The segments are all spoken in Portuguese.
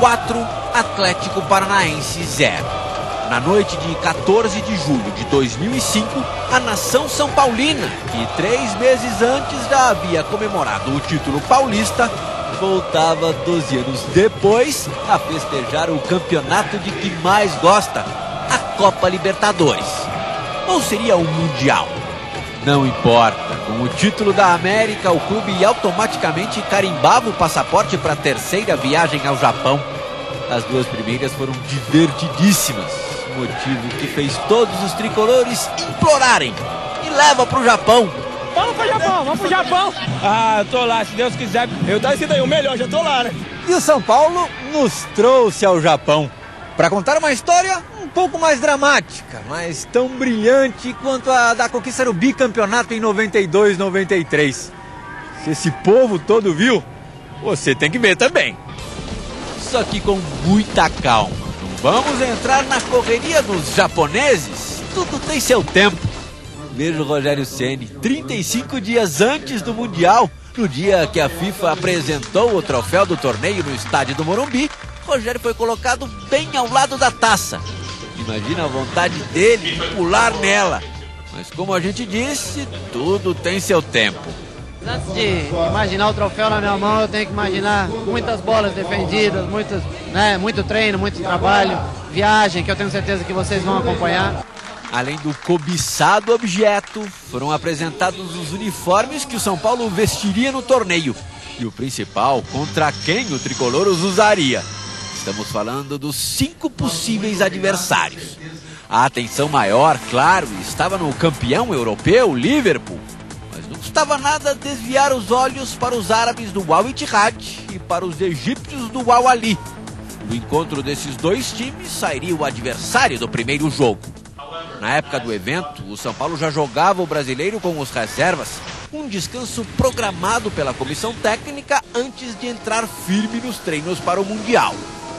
4, Atlético Paranaense 0. Na noite de 14 de julho de 2005, a nação São Paulina, que 3 meses antes já havia comemorado o título paulista, voltava 12 anos depois a festejar o campeonato de que mais gosta, a Copa Libertadores. Ou seria o Mundial? Não importa, com o título da América, o clube automaticamente carimbava o passaporte para a terceira viagem ao Japão. As 2 primeiras foram divertidíssimas, motivo que fez todos os tricolores implorarem: e leva pro Japão. Vamos pro Japão, vamos pro Japão. Ah, eu tô lá, se Deus quiser. Eu tô esse daí, o melhor, já tô lá, né? E o São Paulo nos trouxe ao Japão para contar uma história um pouco mais dramática, mas tão brilhante quanto a da conquista do bicampeonato em 92, 93. Se esse povo todo viu, você tem que ver também. Só que com muita calma. Não vamos entrar na correria dos japoneses. Tudo tem seu tempo. Veja o Rogério Ceni, 35 dias antes do Mundial, no dia que a FIFA apresentou o troféu do torneio no estádio do Morumbi, Rogério foi colocado bem ao lado da taça. Imagina a vontade dele de pular nela. Mas como a gente disse, tudo tem seu tempo. Antes de imaginar o troféu na minha mão, eu tenho que imaginar muitas bolas defendidas, muito treino, muito trabalho, viagem, que eu tenho certeza que vocês vão acompanhar. Além do cobiçado objeto, foram apresentados os uniformes que o São Paulo vestiria no torneio. E o principal, contra quem o tricolor os usaria. Estamos falando dos 5 possíveis adversários. A atenção maior, claro, estava no campeão europeu, Liverpool. Mas não custava nada desviar os olhos para os árabes do Al Ittihad e para os egípcios do Al Ahly. Do encontro desses 2 times sairia o adversário do primeiro jogo. Na época do evento, o São Paulo já jogava o Brasileiro com os reservas, um descanso programado pela comissão técnica antes de entrar firme nos treinos para o Mundial.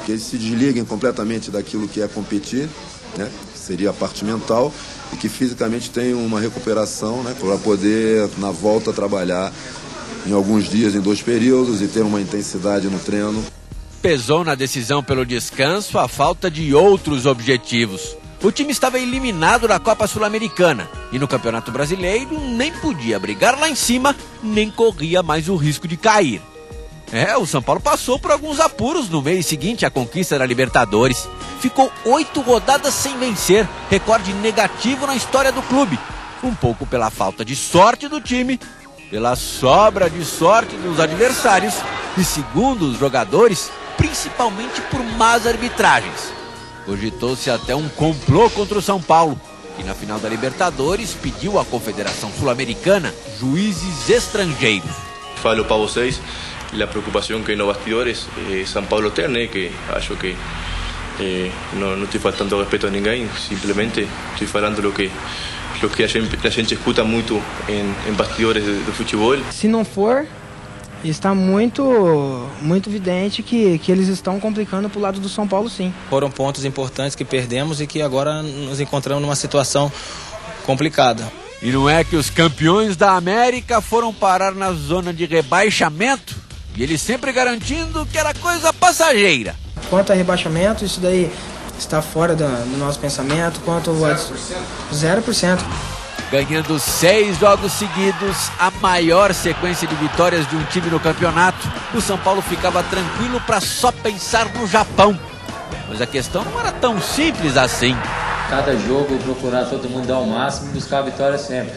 Que eles se desliguem completamente daquilo que é competir, né? Seria a parte mental, e que fisicamente tenham uma recuperação, né? Para poder, na volta, trabalhar em alguns dias, em 2 períodos, e ter uma intensidade no treino. Pesou na decisão pelo descanso a falta de outros objetivos. O time estava eliminado da Copa Sul-Americana e no Campeonato Brasileiro nem podia brigar lá em cima, nem corria mais o risco de cair. O São Paulo passou por alguns apuros no mês seguinte à conquista da Libertadores. Ficou 8 rodadas sem vencer, recorde negativo na história do clube. Um pouco pela falta de sorte do time, pela sobra de sorte dos adversários e, segundo os jogadores, principalmente por más arbitragens. Cogitou-se até um complô contra o São Paulo, que na final da Libertadores pediu à Confederação Sul-Americana juízes estrangeiros. Falo para vocês a preocupação que nos bastidores São Paulo tem, né? Que acho que não estou faltando respeito a ninguém, simplesmente estou falando o que a gente escuta muito em bastidores do futebol. Se não for, está muito evidente que eles estão complicando para o lado do São Paulo, sim. Foram pontos importantes que perdemos e que agora nos encontramos numa situação complicada. E não é que os campeões da América foram parar na zona de rebaixamento? E eles sempre garantindo que era coisa passageira. Quanto a rebaixamento, isso daí está fora do nosso pensamento. Quanto ao 0%. Ganhando 6 jogos seguidos, a maior sequência de vitórias de um time no campeonato, o São Paulo ficava tranquilo para só pensar no Japão. Mas a questão não era tão simples assim. Cada jogo procurar todo mundo dar o máximo e buscar a vitória sempre,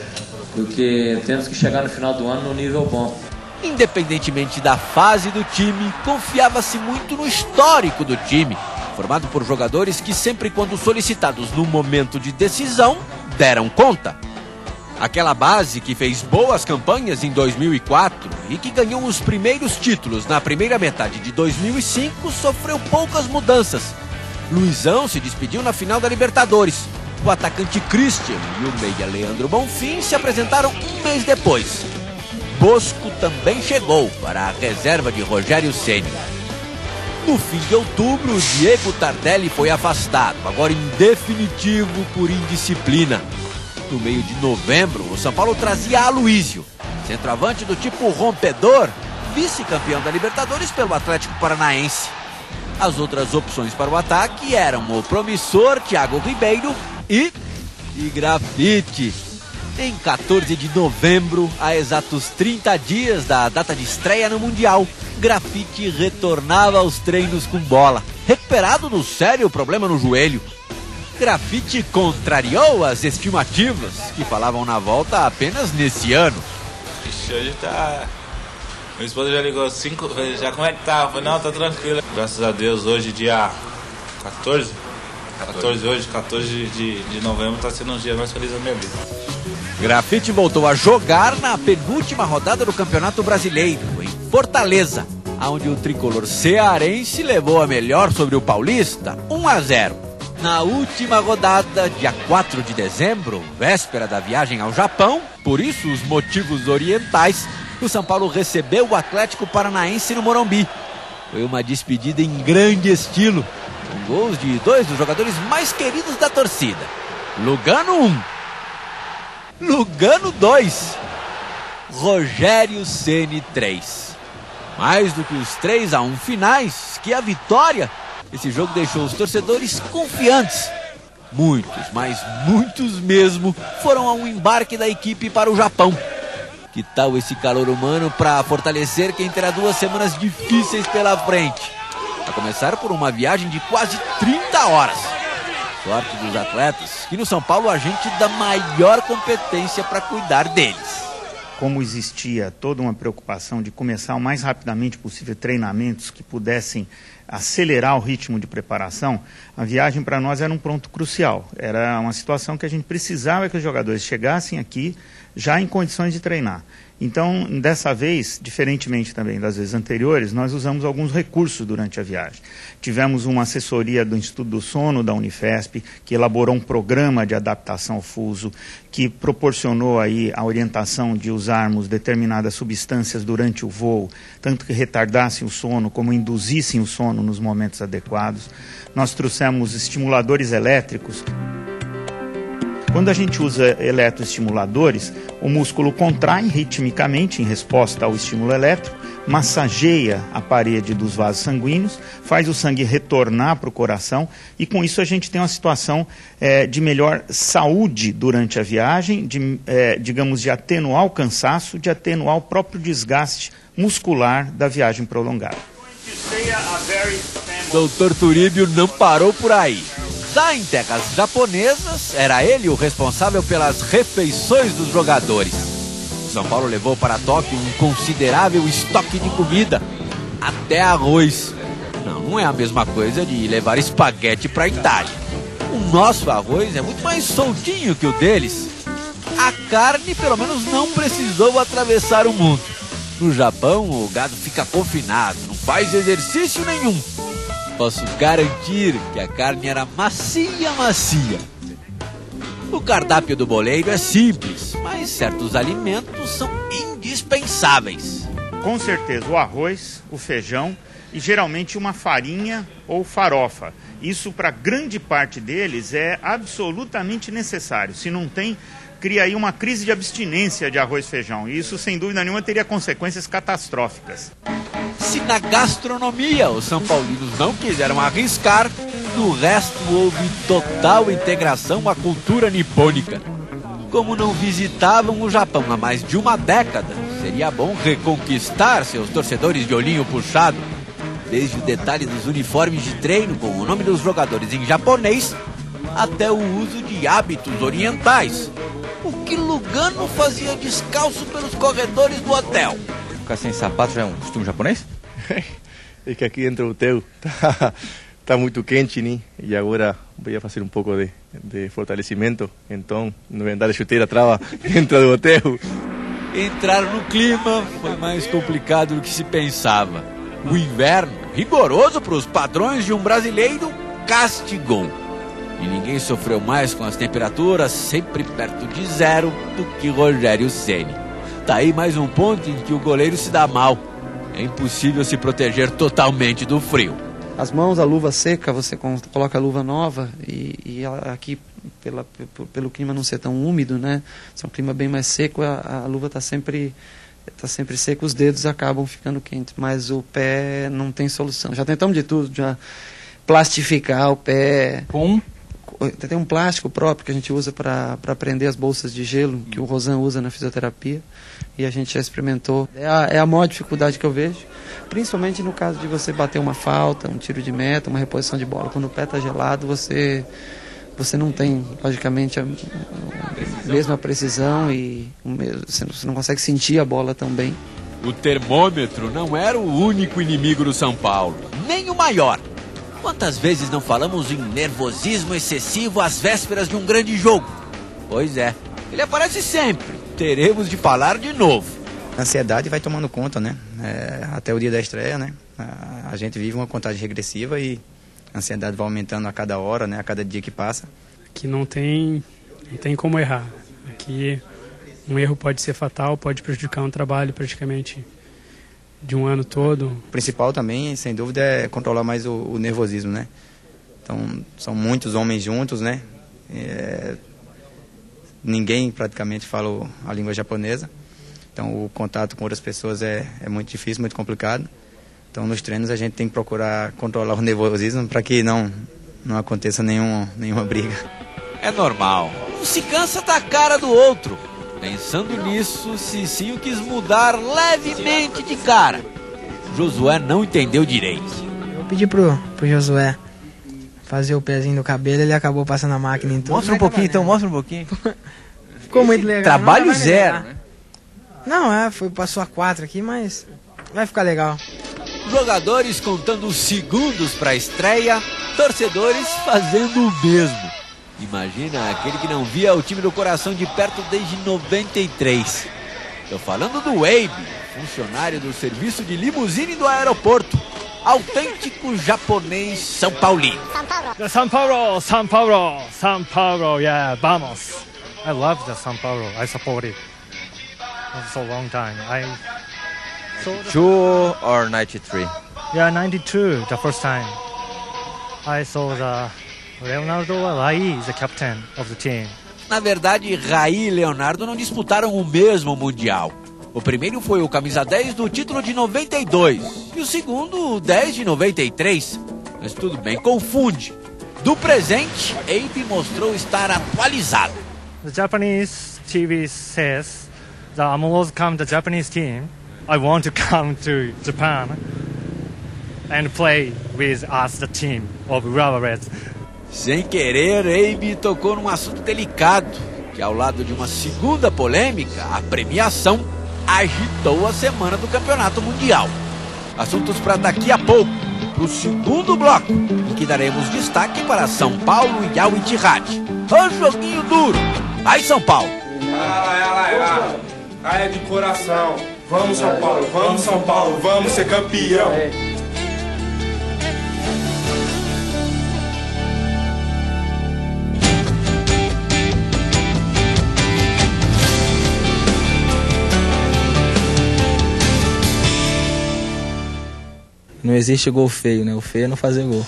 porque temos que chegar no final do ano no nível bom. Independentemente da fase do time, confiava-se muito no histórico do time, formado por jogadores que sempre quando solicitados no momento de decisão, deram conta. Aquela base que fez boas campanhas em 2004 e que ganhou os primeiros títulos na primeira metade de 2005 sofreu poucas mudanças. Luizão se despediu na final da Libertadores. O atacante Christian e o meia Leandro Bonfim se apresentaram um mês depois. Bosco também chegou para a reserva de Rogério Ceni. No fim de outubro, Diego Tardelli foi afastado, agora em definitivo por indisciplina. No meio de novembro, o São Paulo trazia Aloísio, centroavante do tipo rompedor, vice-campeão da Libertadores pelo Atlético Paranaense. As outras opções para o ataque eram o promissor Thiago Ribeiro e Grafite. Em 14 de novembro, a exatos 30 dias da data de estreia no Mundial, Grafite retornava aos treinos com bola, recuperado do sério problema no joelho. Grafite contrariou as estimativas, que falavam na volta apenas nesse ano. Ixi, hoje tá... Minha esposa já ligou 5 vezes, já como é que tá? Eu falei, não, tá tranquilo. Graças a Deus, hoje dia 14 de novembro, tá sendo um dia mais feliz da minha vida. Grafite voltou a jogar na penúltima rodada do Campeonato Brasileiro, em Fortaleza, onde o tricolor cearense levou a melhor sobre o paulista, 1-0. Na última rodada, dia 4 de dezembro, véspera da viagem ao Japão, por isso os motivos orientais, o São Paulo recebeu o Atlético Paranaense no Morumbi. Foi uma despedida em grande estilo, com gols de dois dos jogadores mais queridos da torcida. Lugano 1, Lugano 2, Rogério Ceni 3. Mais do que os 3-1 finais, que a vitória, esse jogo deixou os torcedores confiantes. Muitos, mas muitos mesmo, foram ao embarque da equipe para o Japão. Que tal esse calor humano para fortalecer quem terá 2 semanas difíceis pela frente? A começar por uma viagem de quase 30 horas. Sorte dos atletas, que no São Paulo a gente dá maior competência para cuidar deles. Como existia toda uma preocupação de começar o mais rapidamente possível treinamentos que pudessem acelerar o ritmo de preparação, a viagem para nós era um ponto crucial. Era uma situação que a gente precisava que os jogadores chegassem aqui já em condições de treinar. Então, dessa vez, diferentemente também das vezes anteriores, nós usamos alguns recursos durante a viagem. Tivemos uma assessoria do Instituto do Sono da Unifesp, que elaborou um programa de adaptação ao fuso, que proporcionou aí a orientação de usarmos determinadas substâncias durante o voo, tanto que retardassem o sono, como induzissem o sono nos momentos adequados. Nós trouxemos estimuladores elétricos. Quando a gente usa eletroestimuladores, o músculo contrai ritmicamente em resposta ao estímulo elétrico, massageia a parede dos vasos sanguíneos, faz o sangue retornar para o coração e com isso a gente tem uma situação de melhor saúde durante a viagem, de atenuar o cansaço, de atenuar o próprio desgaste muscular da viagem prolongada. Doutor Turíbio não parou por aí. Já em terras japonesas, era ele o responsável pelas refeições dos jogadores. O São Paulo levou para Tóquio um considerável estoque de comida, até arroz. Não é a mesma coisa de levar espaguete para a Itália. O nosso arroz é muito mais soltinho que o deles. A carne, pelo menos, não precisou atravessar o mundo. No Japão, o gado fica confinado, não faz exercício nenhum. Posso garantir que a carne era macia. O cardápio do boleiro é simples, mas certos alimentos são indispensáveis. Com certeza o arroz, o feijão e geralmente uma farinha ou farofa. Isso para grande parte deles é absolutamente necessário. Se não tem, cria aí uma crise de abstinência de arroz e feijão. E isso sem dúvida nenhuma teria consequências catastróficas. Se na gastronomia os são paulinos não quiseram arriscar, no resto houve total integração à cultura nipônica. Como não visitavam o Japão há mais de uma década, seria bom reconquistar seus torcedores de olhinho puxado. Desde o detalhe dos uniformes de treino com o nome dos jogadores em japonês, até o uso de hábitos orientais. O que Lugano fazia descalço pelos corredores do hotel? Ficar sem sapato já é um costume japonês? É que aqui dentro do hotel tá muito quente, né? E agora vou fazer um pouco de fortalecimento, então não vou andar de chuteira trava dentro do hotel. Entrar no clima foi mais complicado do que se pensava. O inverno, rigoroso para os padrões de um brasileiro, castigou. E ninguém sofreu mais com as temperaturas sempre perto de zero do que Rogério Ceni. Tá aí mais um ponto em que o goleiro se dá mal. É impossível se proteger totalmente do frio. As mãos, a luva seca, você coloca a luva nova e aqui, pelo clima não ser tão úmido, né? Se é um clima bem mais seco, a luva está sempre está sempre seco, os dedos acabam ficando quentes, mas o pé não tem solução. Já tentamos de tudo, já plastificar o pé. Tem um plástico próprio que a gente usa para prender as bolsas de gelo, que o Rosan usa na fisioterapia, e a gente já experimentou. É a maior dificuldade que eu vejo, principalmente no caso de você bater uma falta, um tiro de meta, uma reposição de bola. Quando o pé está gelado, você não tem, logicamente, a mesma precisão e você não consegue sentir a bola tão bem. O termômetro não era o único inimigo do São Paulo, nem o maior. Quantas vezes não falamos em nervosismo excessivo às vésperas de um grande jogo? Pois é, ele aparece sempre. Teremos de falar de novo. A ansiedade vai tomando conta, né? Até o dia da estreia, né? A gente vive uma contagem regressiva e a ansiedade vai aumentando a cada hora, né? A cada dia que passa. Que não tem como errar. Aqui um erro pode ser fatal, pode prejudicar um trabalho praticamente de um ano todo. O principal também, sem dúvida, é controlar mais o nervosismo, né? Então, são muitos homens juntos, né? Ninguém praticamente fala a língua japonesa. Então, o contato com outras pessoas é muito difícil, muito complicado. Então, nos treinos, a gente tem que procurar controlar o nervosismo para que não aconteça nenhuma briga. É normal. Um se cansa da cara do outro. Pensando nisso, Cicinho quis mudar levemente de cara. Josué não entendeu direito. Eu pedi pro Josué fazer o pezinho do cabelo, ele acabou passando a máquina em tudo. Mostra um pouquinho então, mostra um pouquinho. Ficou muito legal. Trabalho zero, né? Não, passou a 4 aqui, mas vai ficar legal. Jogadores contando os segundos para a estreia, torcedores fazendo o mesmo. Imagina aquele que não via o time do coração de perto desde 93. Tô falando do Abe, funcionário do serviço de limusine do aeroporto. Autêntico japonês São Paulino. São Paulo, yeah, vamos. I love the São Paulo. I support it for so long time. 2 or 93? Yeah, 92, the first time. I saw the Leonardo Rai is the captain of the team. Na verdade, Rai e Leonardo não disputaram o mesmo Mundial. O primeiro foi o camisa 10 do título de 92 e o segundo o 10 de 93. Mas tudo bem, confunde. Do presente, Abe mostrou estar atualizado. The Japanese TV says that Amoroso come the Japanese team. I want to come to Japan and play with us, the team of Urawa Reds. Sem querer, Abe tocou num assunto delicado, que ao lado de uma segunda polêmica, a premiação, agitou a semana do Campeonato Mundial. Assuntos para daqui a pouco, pro segundo bloco, em que daremos destaque para São Paulo e Al Ittihad. O joguinho duro. Vai, São Paulo! É de coração. Vamos, São Paulo, vamos, São Paulo, vamos ser campeão. Não existe gol feio, né? O feio é não fazer gol.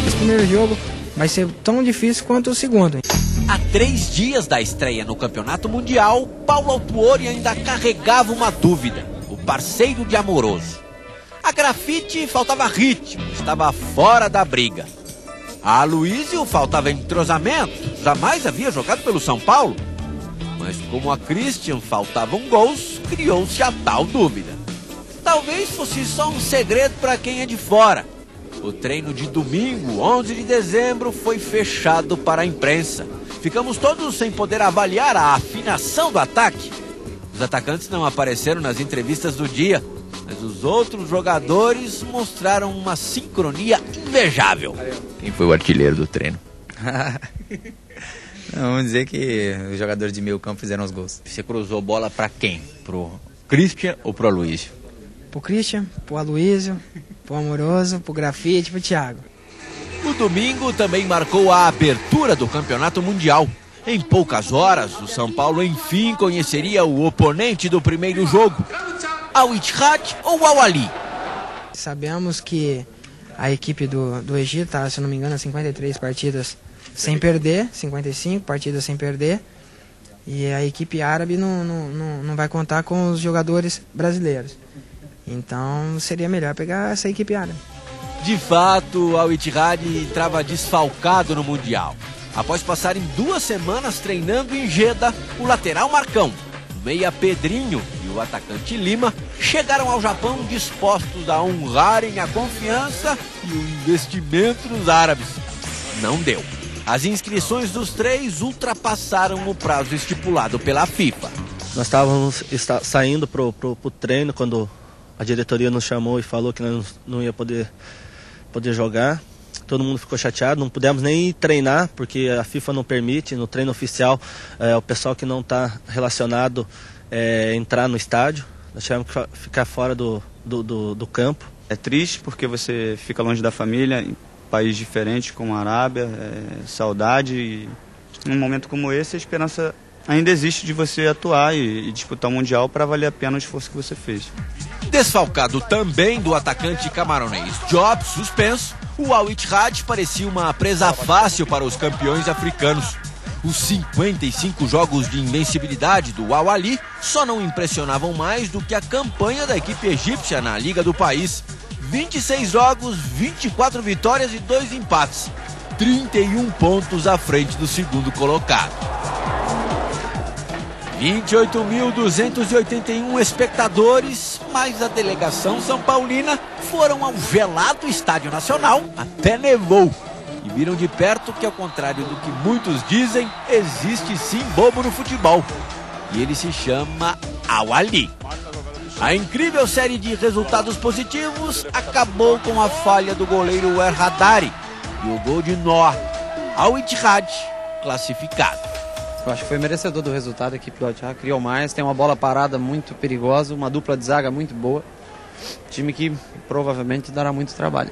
Esse primeiro jogo vai ser tão difícil quanto o segundo. Há 3 dias da estreia no Campeonato Mundial, Paulo Autuori ainda carregava uma dúvida: o parceiro de Amoroso. A Grafite faltava ritmo, estava fora da briga. A Aloysio faltava entrosamento, jamais havia jogado pelo São Paulo. Mas como a Christian faltavam gols, criou-se a tal dúvida. Talvez fosse só um segredo para quem é de fora. O treino de domingo, 11 de dezembro, foi fechado para a imprensa. Ficamos todos sem poder avaliar a afinação do ataque. Os atacantes não apareceram nas entrevistas do dia, mas os outros jogadores mostraram uma sincronia invejável. Quem foi o artilheiro do treino? Vamos dizer que os jogadores de meio campo fizeram os gols. Você cruzou bola para quem? Pro Christian ou pro Aloysio? Pro Christian, pro Aloysio, pro Amoroso, pro Grafite, pro Thiago. O domingo também marcou a abertura do Campeonato Mundial. Em poucas horas, o São Paulo enfim conheceria o oponente do primeiro jogo, Al Ittihad ou Al Ahly. Sabemos que a equipe do Egito está, se não me engano, 53 partidas sem perder, 55 partidas sem perder, e a equipe árabe não vai contar com os jogadores brasileiros. Então seria melhor pegar essa equipe árabe. De fato, o Al Ittihad entrava desfalcado no Mundial. Após passarem 2 semanas treinando em Jeddah, o lateral Marcão, o meia Pedrinho e o atacante Lima chegaram ao Japão dispostos a honrarem a confiança e o investimento dos árabes. Não deu. As inscrições dos 3 ultrapassaram o prazo estipulado pela FIFA. Nós estávamos saindo pro treino quando a diretoria nos chamou e falou que nós não ia poder jogar. Todo mundo ficou chateado, não pudemos nem treinar, porque a FIFA não permite, no treino oficial, o pessoal que não está relacionado entrar no estádio. Nós tivemos que ficar fora do campo. É triste porque você fica longe da família, em país diferente como a Arábia, saudade. E num momento como esse, a esperança ainda existe de você atuar e disputar o Mundial para valer a pena o esforço que você fez. Desfalcado também do atacante camaronês Diop, suspenso, o Al Ittihad parecia uma presa fácil para os campeões africanos. Os 55 jogos de invencibilidade do Al Ahly só não impressionavam mais do que a campanha da equipe egípcia na Liga do país. 26 jogos, 24 vitórias e 2 empates. 31 pontos à frente do segundo colocado. 28.281 espectadores, mais a delegação são paulina, foram ao gelado Estádio Nacional, até nevou. E viram de perto que, ao contrário do que muitos dizem, existe sim bobo no futebol. E ele se chama Al Ahly. A incrível série de resultados positivos acabou com a falha do goleiro El Haddari e o gol de Noah. Al Ittihad classificado. Eu acho que foi merecedor do resultado, a equipe do Al Ittihad criou mais, tem uma bola parada muito perigosa, uma dupla de zaga muito boa, time que provavelmente dará muito trabalho.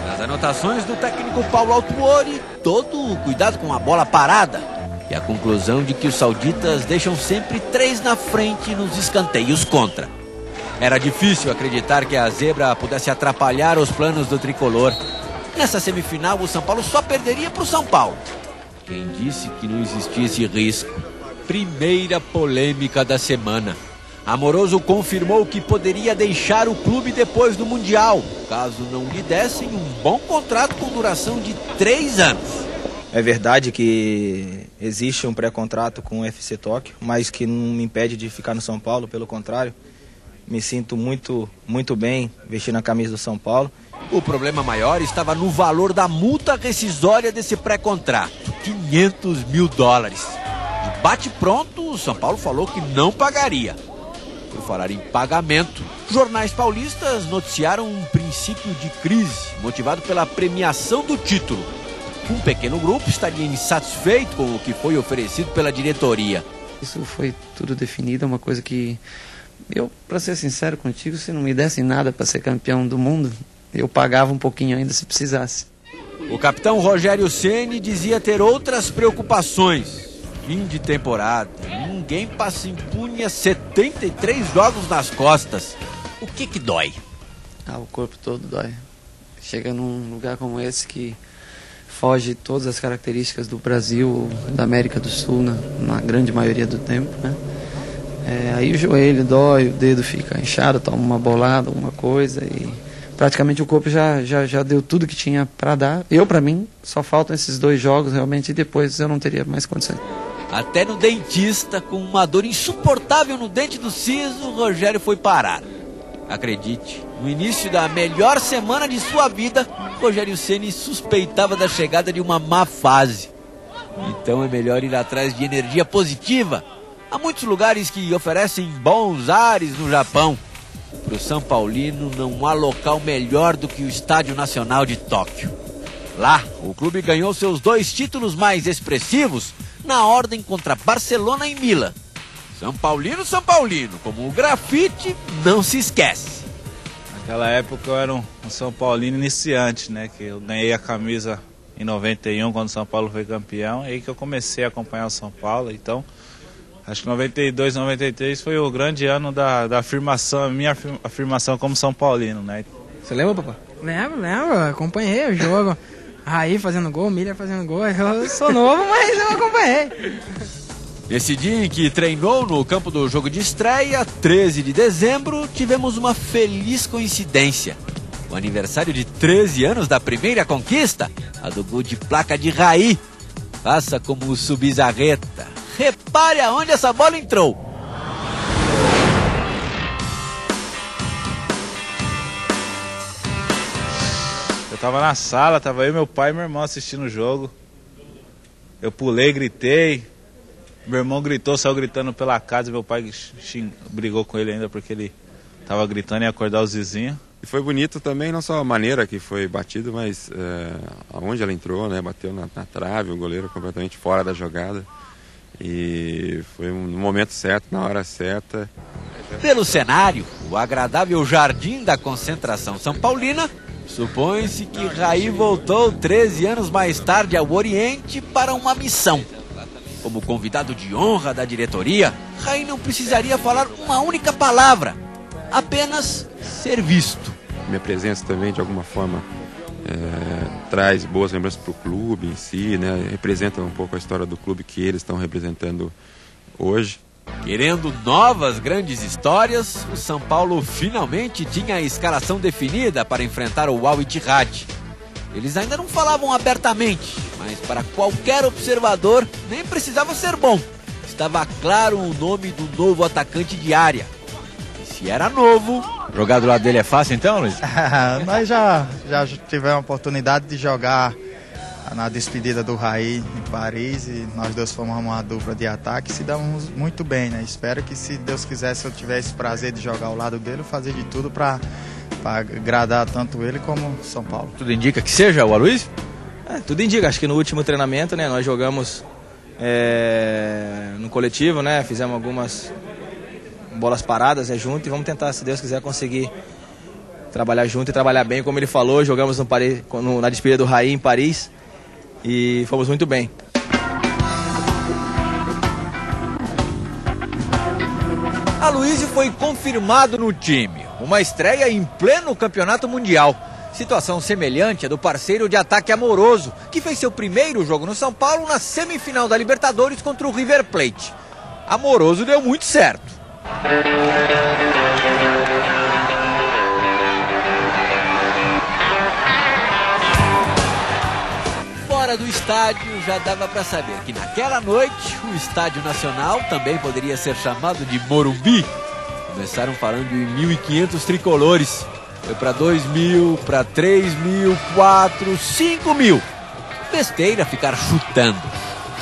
Nas anotações do técnico Paulo Autuori, todo o cuidado com a bola parada e a conclusão de que os sauditas deixam sempre 3 na frente nos escanteios contra. Era difícil acreditar que a zebra pudesse atrapalhar os planos do tricolor. Nessa semifinal, o São Paulo só perderia para o São Paulo. Quem disse que não existia esse risco? Primeira polêmica da semana. Amoroso confirmou que poderia deixar o clube depois do Mundial, caso não lhe dessem um bom contrato com duração de 3 anos. É verdade que existe um pré-contrato com o FC Tóquio, mas que não me impede de ficar no São Paulo, pelo contrário. Me sinto muito bem vestindo a camisa do São Paulo. O problema maior estava no valor da multa rescisória desse pré-contrato, $500 mil. De bate-pronto, o São Paulo falou que não pagaria. Por falar em pagamento, jornais paulistas noticiaram um princípio de crise, motivado pela premiação do título. Um pequeno grupo estaria insatisfeito com o que foi oferecido pela diretoria. Isso foi tudo definido, é uma coisa que eu, para ser sincero contigo, se não me dessem nada para ser campeão do mundo, eu pagava um pouquinho ainda se precisasse. O capitão Rogério Ceni dizia ter outras preocupações. Fim de temporada, ninguém passa impune a 73 jogos nas costas. O que dói? O corpo todo dói. Chega num lugar como esse que foge todas as características do Brasil, da América do Sul, na grande maioria do tempo, né? Aí o joelho dói, o dedo fica inchado, toma uma bolada, alguma coisa e praticamente o corpo já deu tudo que tinha para dar. Para mim, só faltam esses 2 jogos realmente e depois eu não teria mais condições. Até no dentista, com uma dor insuportável no dente do siso, o Rogério foi parar. Acredite, no início da melhor semana de sua vida, Rogério Ceni suspeitava da chegada de uma má fase. Então é melhor ir atrás de energia positiva. Há muitos lugares que oferecem bons ares no Japão. Para o São Paulino não há local melhor do que o Estádio Nacional de Tóquio. Lá, o clube ganhou seus 2 títulos mais expressivos na ordem contra Barcelona e Milan. São Paulino, como o grafite não se esquece. Naquela época eu era um São Paulino iniciante, né? Que eu ganhei a camisa em 91, quando o São Paulo foi campeão, e aí que eu comecei a acompanhar o São Paulo. Então, acho que 92, 93 foi o grande ano da afirmação, a minha afirmação como São Paulino, né? Você lembra, papá? Lembro, acompanhei o jogo. Raí fazendo gol, Miller fazendo gol. Eu sou novo, mas eu acompanhei. Nesse dia em que treinou no campo do jogo de estreia, 13 de dezembro, tivemos uma feliz coincidência. O aniversário de 13 anos da primeira conquista, a do gol de placa de Raí. Faça como o Subizarreta. Repare aonde essa bola entrou. Eu tava na sala, tava eu, meu pai e meu irmão assistindo o jogo. Eu pulei, gritei. Meu irmão gritou, saiu gritando pela casa. Meu pai brigou com ele ainda porque ele tava gritando e ia acordar os vizinhos. E foi bonito também, não só a maneira que foi batido, mas aonde ela entrou, né? Bateu na trave, o goleiro completamente fora da jogada. E foi no momento certo, na hora certa. Pelo cenário, o agradável jardim da concentração são paulina, supõe-se que Raí voltou 13 anos mais tarde ao Oriente para uma missão. Como convidado de honra da diretoria, Raí não precisaria falar uma única palavra, apenas ser visto. Minha presença também, de alguma forma, traz boas lembranças para o clube em si, né? Representa um pouco a história do clube que eles estão representando hoje. Querendo novas grandes histórias, o São Paulo finalmente tinha a escalação definida para enfrentar o Al Ittihad. Eles ainda não falavam abertamente, mas para qualquer observador nem precisava ser bom. Estava claro o nome do novo atacante de área. E se era novo... Jogar do lado dele é fácil então, Luiz? Nós já tivemos a oportunidade de jogar na despedida do Raí em Paris e nós dois formamos uma dupla de ataque e se damos muito bem, né? Espero que, se Deus quiser, se eu tivesse esse prazer de jogar ao lado dele, fazer de tudo para agradar tanto ele como São Paulo. Tudo indica que seja o Aloysio? Tudo indica, acho que no último treinamento, né, nós jogamos no coletivo, né, fizemos algumas bolas paradas junto e vamos tentar, se Deus quiser, conseguir trabalhar junto e trabalhar bem, como ele falou. Jogamos na despedida do Raí em Paris e fomos muito bem. Aloysio foi confirmado no time, uma estreia em pleno campeonato mundial. Situação semelhante à do parceiro de ataque Amoroso, que fez seu primeiro jogo no São Paulo na semifinal da Libertadores contra o River Plate. Amoroso deu muito certo. Fora do estádio, já dava para saber que naquela noite o Estádio Nacional também poderia ser chamado de Morumbi. Começaram falando em 1.500 tricolores. Foi para 2.000, para 3.000, 4.000, 5.000. Besteira ficar chutando.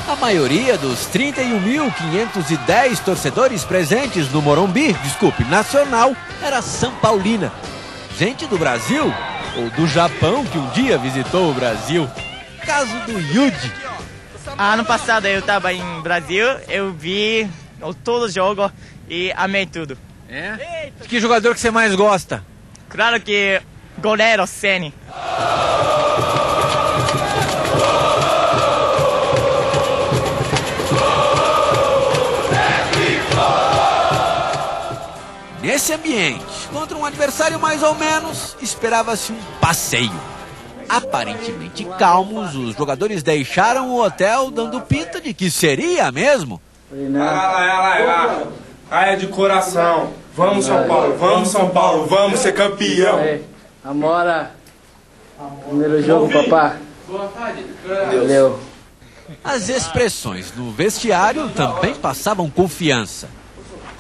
A maioria dos 31.510 torcedores presentes no Morumbi, Nacional, era São Paulina. Gente do Brasil ou do Japão que um dia visitou o Brasil. Caso do Yudi. Ano passado eu estava em Brasil, eu vi todo o jogo e amei tudo. É? Que jogador que você mais gosta? Claro que goleiro Ceni. Nesse ambiente, contra um adversário mais ou menos, esperava-se um passeio. Aparentemente calmos, os jogadores deixaram o hotel dando pinta de que seria mesmo. Vai lá. É de coração. Vamos São Paulo, vamos ser campeão. Amora, primeiro jogo, papá. Valeu. As expressões no vestiário também passavam confiança.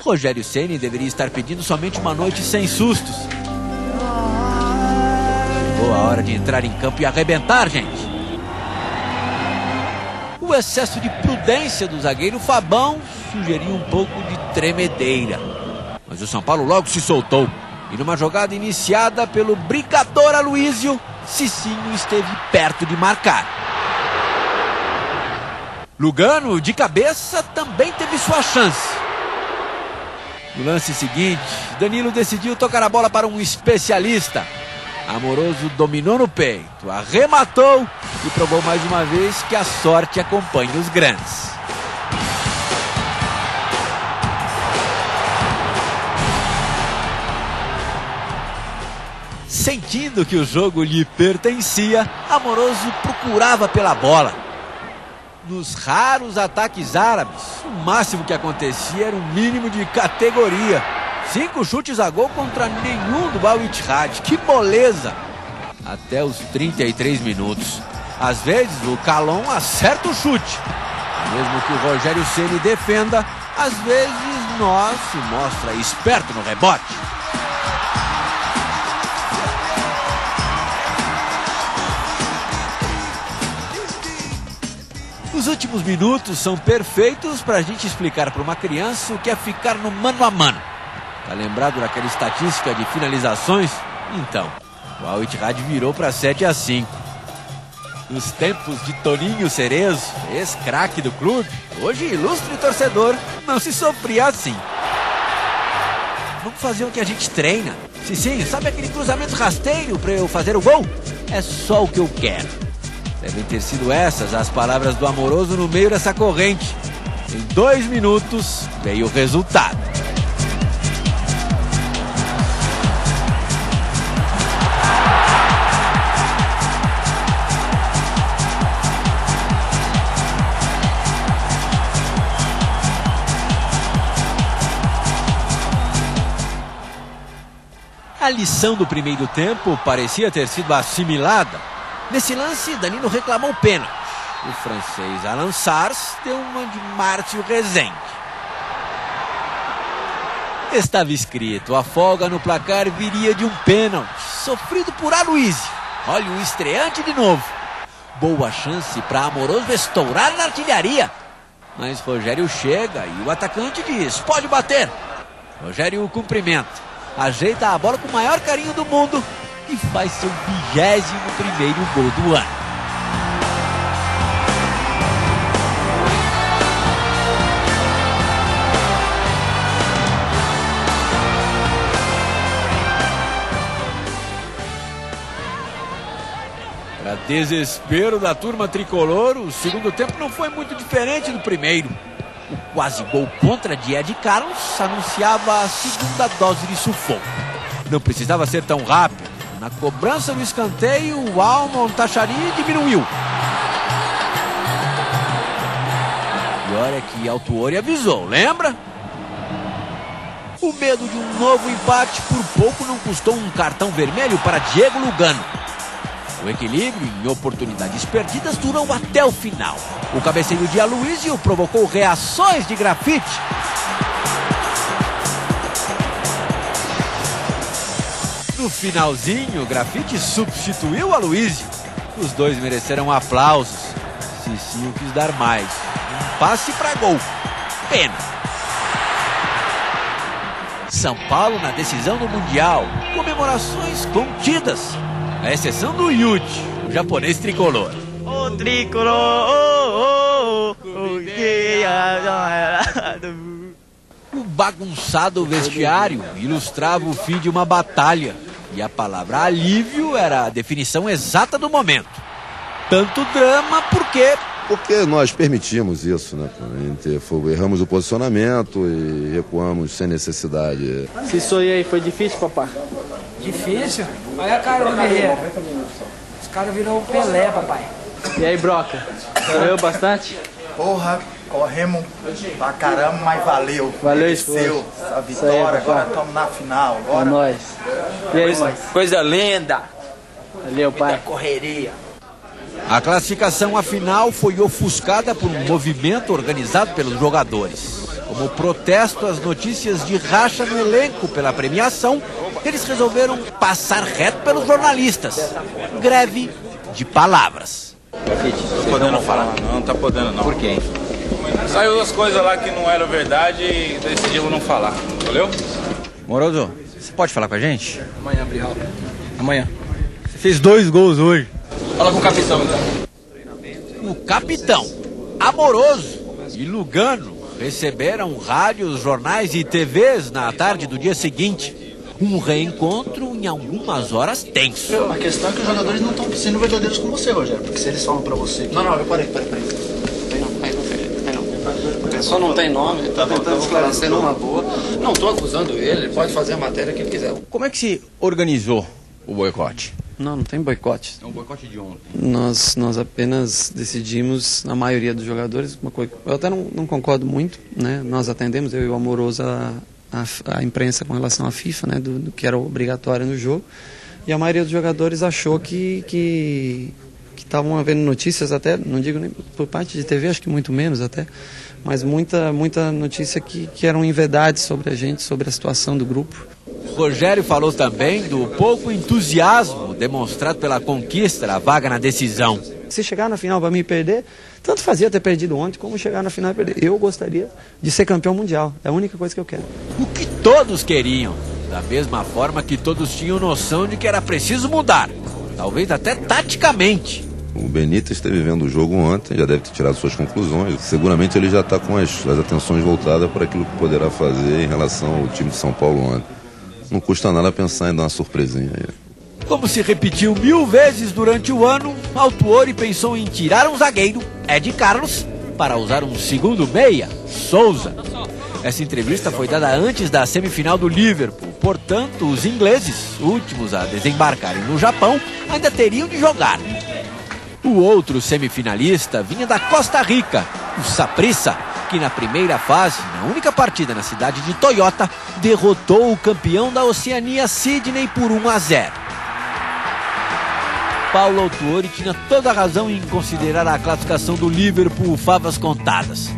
Rogério Ceni deveria estar pedindo somente uma noite sem sustos. Chegou a hora de entrar em campo e arrebentar, gente. O excesso de prudência do zagueiro Fabão sugeria um pouco de tremedeira. Mas o São Paulo logo se soltou. E numa jogada iniciada pelo brigador Aloysio, Cicinho esteve perto de marcar. Lugano, de cabeça, também teve sua chance. No lance seguinte, Danilo decidiu tocar a bola para um especialista. Amoroso dominou no peito, arrematou e provou mais uma vez que a sorte acompanha os grandes. Sentindo que o jogo lhe pertencia, Amoroso procurava pela bola. Nos raros ataques árabes, o máximo que acontecia era um mínimo de categoria. 5 chutes a gol contra nenhum do Al Ittihad. Que moleza! Até os 33 minutos. Às vezes o Calon acerta o chute. Mesmo que o Rogério Ceni defenda, às vezes Nós se mostra esperto no rebote. Os últimos minutos são perfeitos para a gente explicar para uma criança o que é ficar no mano a mano. Tá lembrado daquela estatística de finalizações? Então, o Al Ittihad virou para 7-5. Nos tempos de Toninho Cerezo, ex-craque do clube, hoje ilustre torcedor, não se sofria assim. Vamos fazer o que a gente treina. Sim, sabe aquele cruzamento rasteiro para eu fazer o gol? É só o que eu quero. Devem ter sido essas as palavras do Amoroso no meio dessa corrente. Em 2 minutos veio o resultado. A lição do primeiro tempo parecia ter sido assimilada. Nesse lance, Danilo reclamou pênalti. O francês Alan Sars deu uma de Márcio Rezende. Estava escrito, a folga no placar viria de um pênalti, sofrido por Aloysio. Olha o estreante de novo. Boa chance para Amoroso estourar na artilharia. Mas Rogério chega e o atacante diz, pode bater. Rogério o cumprimenta. Ajeita a bola com o maior carinho do mundo e faz seu 21º gol do ano. Para desespero da turma tricolor, o segundo tempo não foi muito diferente do primeiro. O quase gol contra de Ed Carlos anunciava a segunda dose de sufoco. Não precisava ser tão rápido. Na cobrança do escanteio, o Al Montachari diminuiu. Pior é que Altuori avisou, lembra? O medo de um novo empate por pouco não custou um cartão vermelho para Diego Lugano. O equilíbrio em oportunidades perdidas durou até o final. O cabeceio de Aloysio provocou reações de Grafite. No finalzinho, Grafite substituiu Aloysio. Os dois mereceram aplausos. Cicinho quis dar mais. Um passe para gol. Pena. São Paulo na decisão do Mundial. Comemorações contidas. A exceção do Yuji, o japonês tricolor. O tricolor, O bagunçado vestiário ilustrava o fim de uma batalha. E a palavra alívio era a definição exata do momento. Tanto drama porque nós permitimos isso, né? Erramos o posicionamento e recuamos sem necessidade. Isso aí foi difícil, papai? Difícil? Olha a cara do Guerreiro. Os caras virou Pelé, papai. E aí, Broca? Correu bastante? Porra, corremos pra caramba, mas valeu. Valeu, esforço. A vitória, agora estamos na final. Agora. É nóis. E aí, Coisa linda. Valeu, pai. Muita correria. A classificação à final foi ofuscada por um movimento organizado pelos jogadores. Como protesto às notícias de racha no elenco pela premiação, eles resolveram passar reto pelos jornalistas. Greve de palavras. Não tá podendo falar. Não tá podendo não. Por quê? Saiu as coisas lá que não eram verdade e decidimos não falar. Valeu? Moroso, você pode falar com a gente? Amanhã, Brihal. Amanhã. Você fez 2 gols hoje. Fala com o capitão, então. O capitão, Amoroso e Lugano receberam rádios, jornais e TVs na tarde do dia seguinte. Um reencontro em algumas horas tenso. A questão é que os jogadores não estão sendo verdadeiros com você, Rogério, porque se eles falam pra você que... Não, parei. A pessoa não tem nome, ele tá tentando esclarecer numa boa. Não tô acusando ele pode fazer a matéria que ele quiser. Como é que se organizou o boicote? Não tem boicote. É um boicote de ontem. Nós apenas decidimos, a maioria dos jogadores, uma coisa, eu até não concordo muito, né? Nós atendemos, eu e o Amoroso, a imprensa com relação à FIFA, né? Do que era obrigatório no jogo, e a maioria dos jogadores achou que estavam havendo notícias até, não digo nem por parte de TV, acho que muito menos até, mas muita notícia que eram invedades sobre a gente, sobre a situação do grupo. Rogério falou também do pouco entusiasmo demonstrado pela conquista da vaga na decisão. Se chegar na final para mim perder, tanto fazia ter perdido ontem como chegar na final e perder. Eu gostaria de ser campeão mundial, é a única coisa que eu quero. O que todos queriam, da mesma forma que todos tinham noção de que era preciso mudar, talvez até taticamente. O Benítez esteve vendo o jogo ontem, já deve ter tirado suas conclusões. Seguramente ele já está com as atenções voltadas para aquilo que poderá fazer em relação ao time de São Paulo ontem. Não custa nada pensar em dar uma surpresinha aí. Como se repetiu 1000 vezes durante o ano, Autuori pensou em tirar um zagueiro, Ed Carlos, para usar um segundo meia, Souza. Essa entrevista foi dada antes da semifinal do Liverpool, portanto, os ingleses, últimos a desembarcarem no Japão, ainda teriam de jogar. O outro semifinalista vinha da Costa Rica, o Saprissa, que na primeira fase, na única partida na cidade de Toyota, derrotou o campeão da Oceania Sydney por 1-0. Paulo Autuori tinha toda a razão em considerar a classificação do Liverpool favas contadas.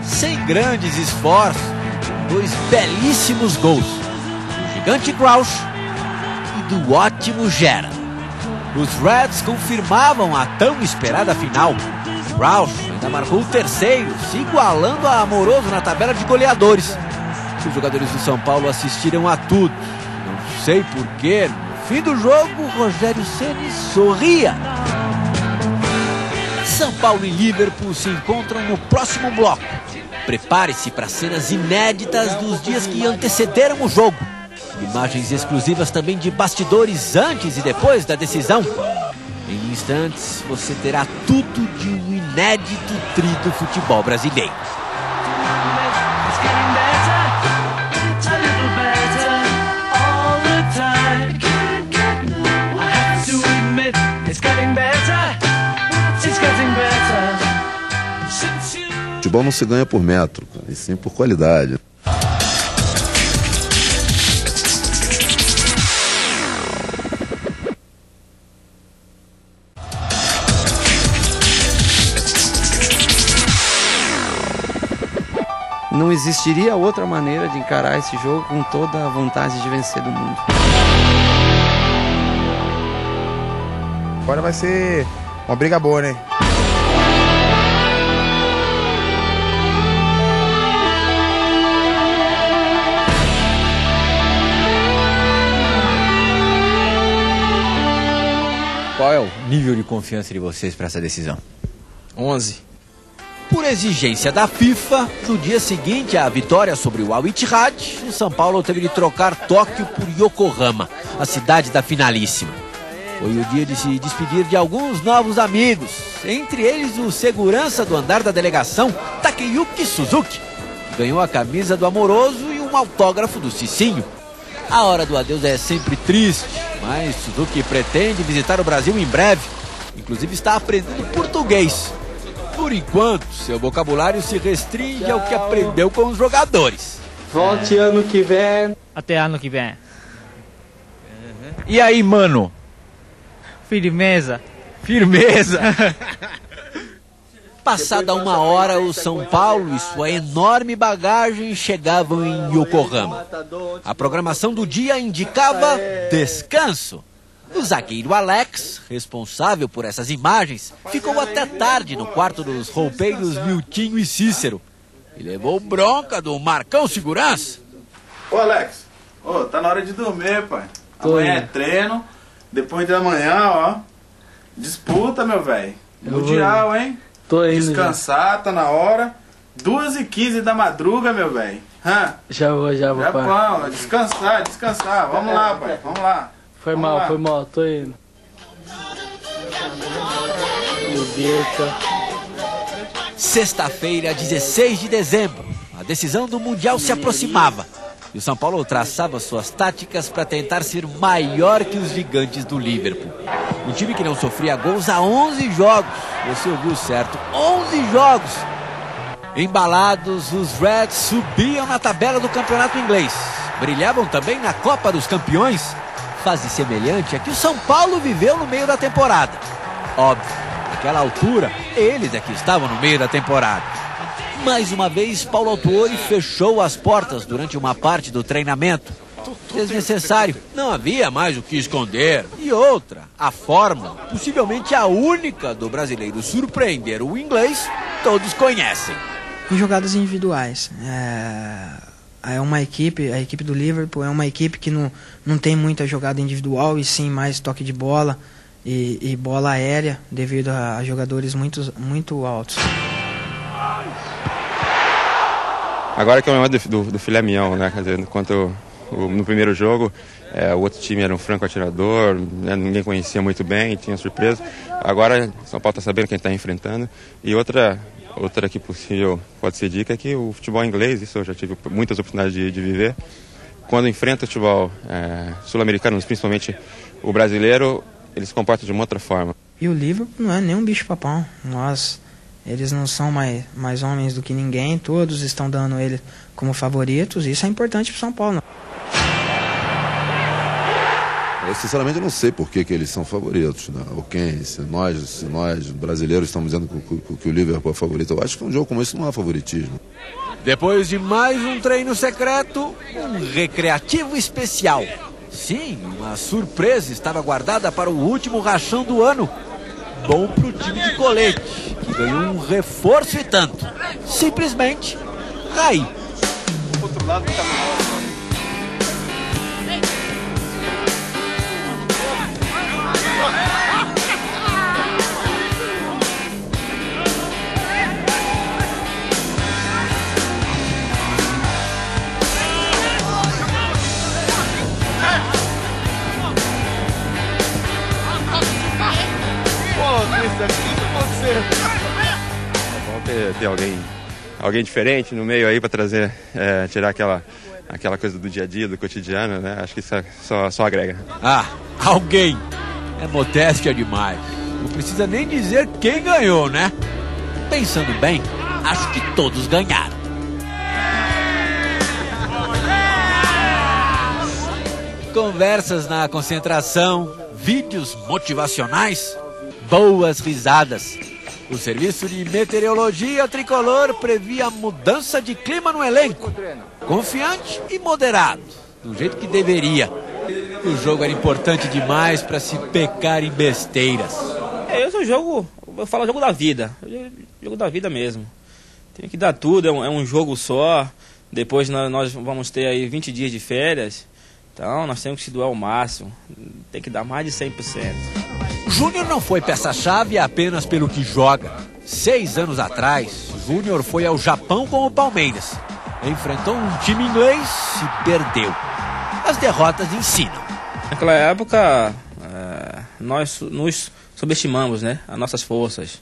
Sem grandes esforços, 2 belíssimos gols, do gigante Crouch e do ótimo Gerrard. Os Reds confirmavam a tão esperada final. Crouch ainda marcou o terceiro, se igualando a Amoroso na tabela de goleadores. Os jogadores do São Paulo assistiram a tudo. Não sei porquê, no fim do jogo, Rogério Ceni sorria. São Paulo e Liverpool se encontram no próximo bloco. Prepare-se para cenas inéditas dos dias que antecederam o jogo. Imagens exclusivas também de bastidores antes e depois da decisão. Em instantes, você terá tudo de um inédito tri do futebol brasileiro. Futebol não se ganha por metro, e sim por qualidade. Não existiria outra maneira de encarar esse jogo com toda a vontade de vencer do mundo. Agora vai ser uma briga boa, né? Qual é o nível de confiança de vocês para essa decisão? 11. Por exigência da FIFA, no dia seguinte à vitória sobre o Al Ittihad, o São Paulo teve de trocar Tóquio por Yokohama, a cidade da finalíssima. Foi o dia de se despedir de alguns novos amigos, entre eles o segurança do andar da delegação, Takeyuki Suzuki, que ganhou a camisa do Amoroso e um autógrafo do Cicinho. A hora do adeus é sempre triste, mas Suzuki pretende visitar o Brasil em breve, inclusive está aprendendo português. Por enquanto, seu vocabulário se restringe ao que aprendeu com os jogadores. Volte ano que vem. Até ano que vem. E aí, mano? Firmeza. Firmeza. Passada 1 hora, o São Paulo e sua enorme bagagem chegavam em Yokohama. A programação do dia indicava descanso. O zagueiro Alex, responsável por essas imagens, ficou até tarde no quarto dos roupeiros Miltinho e Cícero. E levou bronca do Marcão Segurança. Ô Alex, tá na hora de dormir, pai. Amanhã é treino, depois da manhã, ó, disputa, meu velho. Mundial, hein? Tô indo. Descansar, tá na hora. 2h15 da madruga, meu velho. Já vou, pai. Japão, descansar. Vamos lá, pai. Vamos lá. Foi mal, tô indo. Sexta-feira, 16 de dezembro. A decisão do Mundial se aproximava. E o São Paulo traçava suas táticas para tentar ser maior que os gigantes do Liverpool. Um time que não sofria gols há 11 jogos. Você ouviu certo, 11 jogos. Embalados, os Reds subiam na tabela do campeonato inglês. Brilhavam também na Copa dos Campeões. Fase semelhante a que o São Paulo viveu no meio da temporada. Óbvio, naquela altura, eles é que estavam no meio da temporada. Mais uma vez, Paulo Autuori fechou as portas durante uma parte do treinamento. Desnecessário, não havia mais o que esconder. E outra, a fórmula, possivelmente a única do brasileiro surpreender o inglês, todos conhecem. Em jogadas individuais, a equipe do Liverpool é uma equipe que não tem muita jogada individual e sim mais toque de bola e bola aérea devido a jogadores muito altos. Agora que é o momento do filé mignon, né? Quer dizer, enquanto no primeiro jogo o outro time era um franco atirador, né? Ninguém conhecia muito bem, tinha surpresa. Agora São Paulo está sabendo quem está enfrentando. E outra que possível pode ser dica é que o futebol inglês, isso eu já tive muitas oportunidades de viver, quando enfrenta o futebol sul-americano, principalmente o brasileiro, eles se comportam de uma outra forma. E o Liverpool não é nem um bicho-papão. Eles não são mais homens do que ninguém, todos estão dando ele como favoritos, isso é importante para o São Paulo. Eu sinceramente não sei por que eles são favoritos, né? Ou quem, se nós brasileiros estamos dizendo que o Liverpool é favorito. Eu acho que um jogo como esse não há favoritismo. Depois de mais um treino secreto, um recreativo especial. Sim, uma surpresa estava guardada para o último rachão do ano. Bom para o time de colete, que ganhou um reforço e tanto. Simplesmente, Raí. Outro lado do caminhão. É bom ter alguém diferente no meio aí para trazer, tirar aquela coisa do dia a dia, do cotidiano, né? Acho que isso só agrega. Alguém. É modéstia demais. Não precisa nem dizer quem ganhou, né? Pensando bem, acho que todos ganharam. Conversas na concentração, vídeos motivacionais, boas risadas. O serviço de meteorologia tricolor previa mudança de clima no elenco. Confiante e moderado, do jeito que deveria. O jogo era importante demais para se pecar em besteiras. Esse é o jogo, eu falo jogo da vida. Jogo da vida mesmo. Tem que dar tudo, é um jogo só. Depois nós vamos ter aí 20 dias de férias. Então nós temos que se doar ao máximo. Tem que dar mais de 100%. Júnior não foi peça-chave apenas pelo que joga. 6 anos atrás, Júnior foi ao Japão com o Palmeiras. Enfrentou um time inglês e perdeu. As derrotas ensinam. Naquela época, nós nos subestimamos, né, as nossas forças.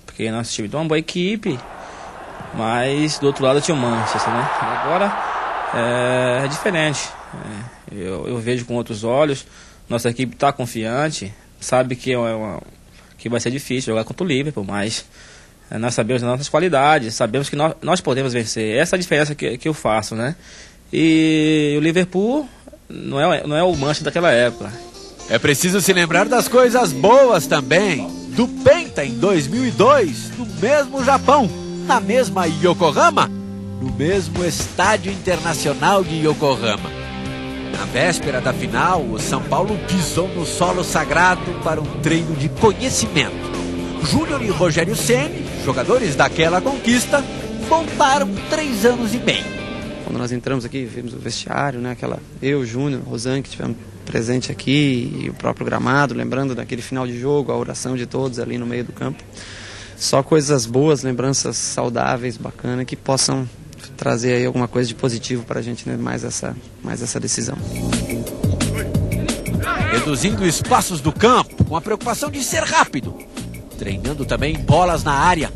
Porque nosso time tem uma boa equipe, mas do outro lado tinha o Manchester, né? Agora é diferente. Eu vejo com outros olhos. Nossa equipe está confiante. Sabe que que vai ser difícil jogar contra o Liverpool, mas nós sabemos das nossas qualidades, sabemos que nós podemos vencer. Essa é a diferença que eu faço, né? E o Liverpool não é o Manchester daquela época. É preciso se lembrar das coisas boas também. Do Penta em 2002, no mesmo Japão, na mesma Yokohama, no mesmo Estádio Internacional de Yokohama. Na véspera da final, o São Paulo pisou no solo sagrado para um treino de conhecimento. Júnior e Rogério Ceni, jogadores daquela conquista, voltaram 3 anos e meio. Quando nós entramos aqui, vimos o vestiário, né? Eu, Júnior, Rosane, que tivemos presente aqui, e o próprio gramado, lembrando daquele final de jogo, a oração de todos ali no meio do campo. só coisas boas, lembranças saudáveis, bacanas, que possam trazer aí alguma coisa de positivo para a gente, né? mais essa decisão. Reduzindo espaços do campo, com a preocupação de ser rápido, treinando também bolas na área,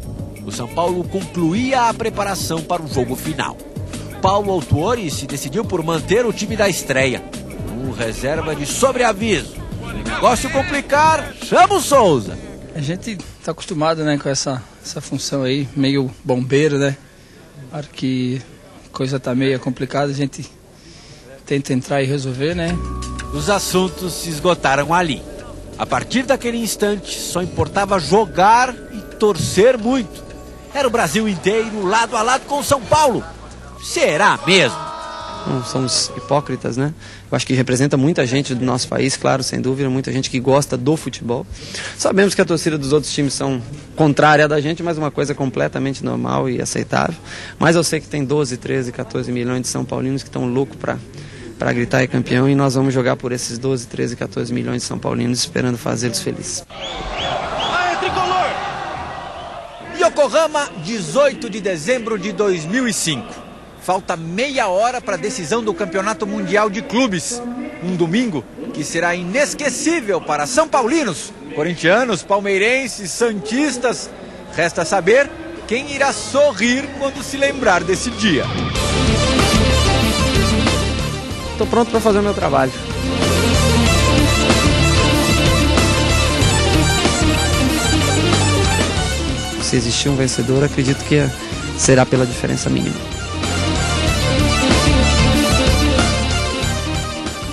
o São Paulo concluía a preparação para o jogo final. Paulo Autuori se decidiu por manter o time da estreia, com reserva de sobreaviso. Se o negócio complicar, chama o Souza. A gente está acostumado, né, com essa função aí, meio bombeiro, né? Claro que a coisa tá meio complicada, a gente tenta entrar e resolver, né? Os assuntos se esgotaram ali. A partir daquele instante, só importava jogar e torcer muito. Era o Brasil inteiro, lado a lado com o São Paulo. Será mesmo? Não somos hipócritas, né? Eu acho que representa muita gente do nosso país, claro, sem dúvida, muita gente que gosta do futebol. Sabemos que a torcida dos outros times são contrária da gente, mas uma coisa completamente normal e aceitável. Mas eu sei que tem 12, 13, 14 milhões de São Paulinos que estão loucos para gritar e campeão, e nós vamos jogar por esses 12, 13, 14 milhões de São Paulinos, esperando fazê-los felizes. Tricolor! Yokohama, 18 de dezembro de 2005. Falta meia hora para a decisão do Campeonato Mundial de Clubes. Um domingo que será inesquecível para São Paulinos, corintianos, palmeirenses, santistas. Resta saber quem irá sorrir quando se lembrar desse dia. Estou pronto para fazer o meu trabalho. Se existir um vencedor, acredito que será pela diferença mínima.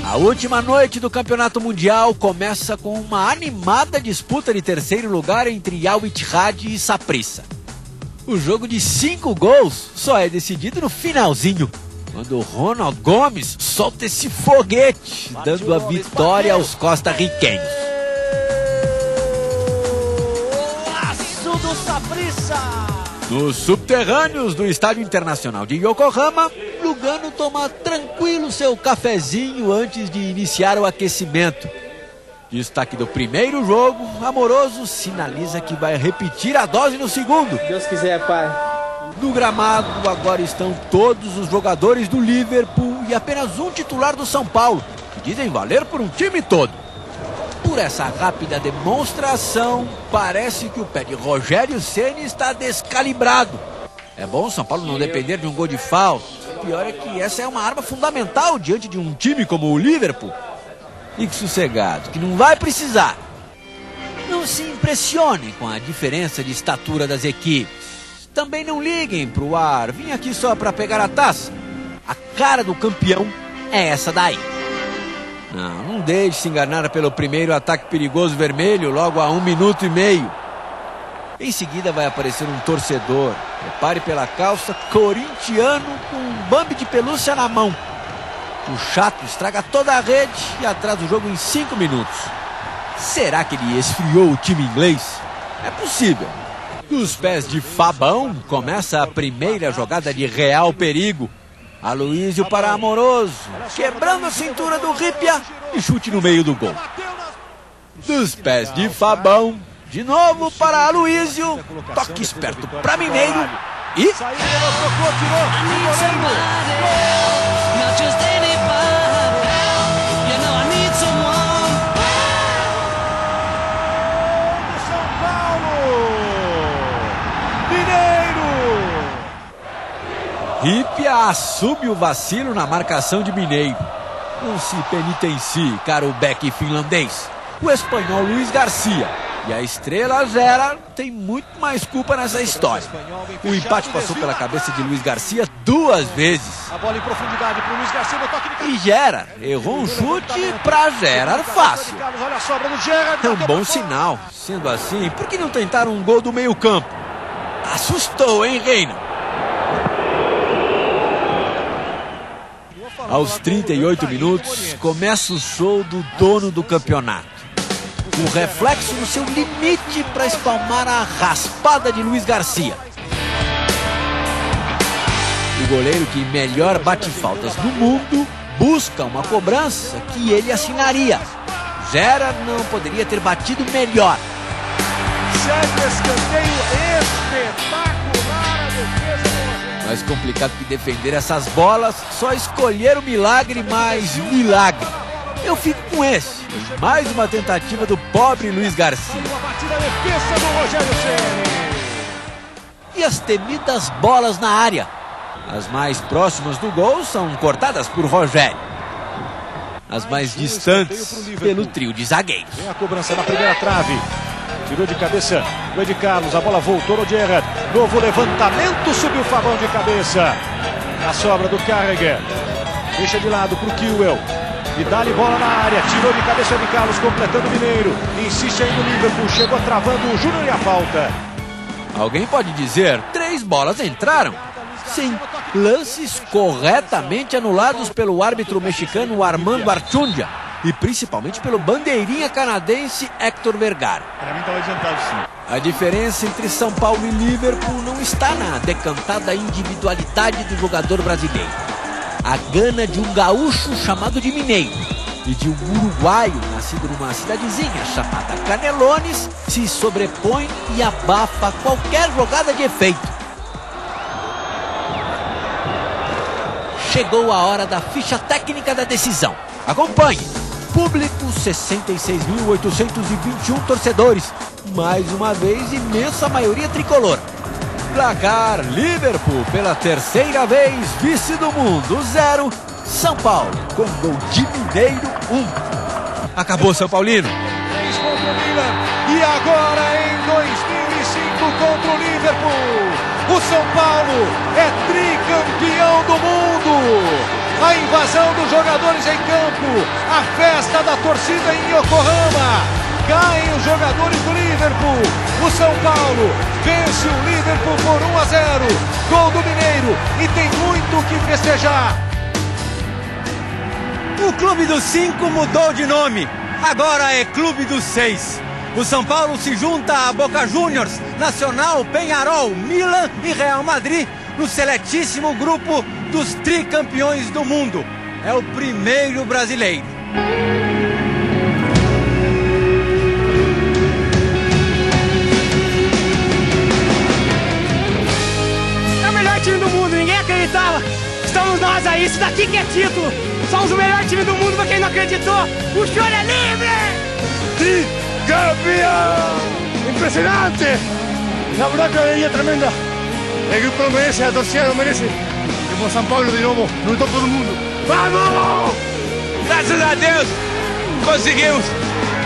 A última noite do Campeonato Mundial começa com uma animada disputa de terceiro lugar entre Al Ittihad e Saprissa. O jogo de 5 gols só é decidido no finalzinho, quando o Ronald Gomes solta esse foguete, dando a vitória aos costarriquenhos. Laço do Saprissa! Nos subterrâneos do Estádio Internacional de Yokohama, Lugano toma tranquilo seu cafezinho antes de iniciar o aquecimento. Destaque do primeiro jogo, Amoroso sinaliza que vai repetir a dose no segundo. Deus quiser, pai. No gramado agora estão todos os jogadores do Liverpool e apenas um titular do São Paulo, que dizem valer por um time todo. Por essa rápida demonstração, parece que o pé de Rogério Ceni está descalibrado. É bom o São Paulo não depender de um gol de falta. O pior é que essa é uma arma fundamental diante de um time como o Liverpool. Fique sossegado, que não vai precisar. Não se impressionem com a diferença de estatura das equipes. Também não liguem pro ar. Vim aqui só para pegar a taça. A cara do campeão é essa daí. Não deixe se enganar pelo primeiro ataque perigoso vermelho logo a 1 minuto e meio. Em seguida vai aparecer um torcedor. Prepare pela calça, corintiano com um bambi de pelúcia na mão. O chato estraga toda a rede e atrasa o jogo em 5 minutos. Será que ele esfriou o time inglês? É possível. Dos pés de Fabão começa a primeira jogada de real perigo. Aloísio para Amoroso, quebrando a cintura do Ripia e chute no meio do gol. Dos pés de Fabão, de novo para Aloísio, toque esperto para Mineiro e... Ripia assume o vacilo na marcação de Mineiro. Não se penitencie, caro back finlandês. O espanhol Luiz Garcia e a estrela Gerard tem muito mais culpa nessa história. O empate passou pela cabeça de Luiz Garcia 2 vezes. A bola em profundidade para o Luiz Garcia, no toque de... E Gerard errou um chute para Gerard fácil. Olha a sobra do Gerard. É um bom sinal. Sendo assim, por que não tentaram um gol do meio campo? Assustou, hein, Reina? Aos 38 minutos, começa o show do dono do campeonato. Um reflexo no seu limite para espalmar a raspada de Luiz Garcia. O goleiro que melhor bate faltas no mundo busca uma cobrança que ele assinaria. Gerard não poderia ter batido melhor. Segue o escanteio espetacular a defesa do Rogério. Mais complicado que defender essas bolas, só escolher o milagre mais milagre. Eu fico com esse. Mais uma tentativa do pobre Luiz Garcia. Uma batida defesa do Rogério Ceni. E as temidas bolas na área. As mais próximas do gol são cortadas por Rogério. As mais distantes pelo trio de zagueiros. Vem a cobrança na primeira trave. Tirou de cabeça o Ed Carlos. A bola voltou no Gerrard. Novo levantamento. Subiu o Fabão de cabeça. A sobra do Carragher. Deixa de lado para o Kiewel. E dá-lhe bola na área. Tirou de cabeça o Ed Carlos, completando o Mineiro. Insiste ainda o Liverpool. Chegou travando o Júnior e a falta. Alguém pode dizer, 3 bolas entraram. Sim, lances corretamente anulados pelo árbitro mexicano Armando Archundia e principalmente pelo bandeirinha canadense Héctor Vergara. Para mim estava adiantado, sim. A diferença entre São Paulo e Liverpool não está na decantada individualidade do jogador brasileiro. A gana de um gaúcho chamado de Mineiro e de um uruguaio nascido numa cidadezinha chamada Canelones se sobrepõe e abafa qualquer jogada de efeito. Chegou a hora da ficha técnica da decisão. Acompanhe. Público 66.821 torcedores. Mais uma vez, imensa maioria tricolor. Placar Liverpool pela terceira vez, vice do mundo 0. São Paulo com gol de Mineiro 1. Acabou, São Paulino. 3 contra o Milan. E agora em 2005 contra o Liverpool. O São Paulo é tricampeão do mundo. A invasão dos jogadores em campo. A festa da torcida em Yokohama. Caem os jogadores do Liverpool. O São Paulo vence o Liverpool por 1-0. Gol do Mineiro. E tem muito o que festejar. O Clube dos 5 mudou de nome. Agora é Clube dos 6. O São Paulo se junta a Boca Juniors, Nacional, Peñarol, Milan e Real Madrid no seletíssimo grupo dos tricampeões do mundo. É o primeiro brasileiro. É o melhor time do mundo, ninguém acreditava. Estamos nós aí, isso daqui que é título. Somos o melhor time do mundo, pra quem não acreditou. O choro é livre! ¡Campeón! ¡Impresionante! La verdad que alegría tremenda. El grupo lo merece, la torcida lo merece. Y por São Paulo, de novo, no todo mundo. ¡Vamos! Graças a Deus, conseguimos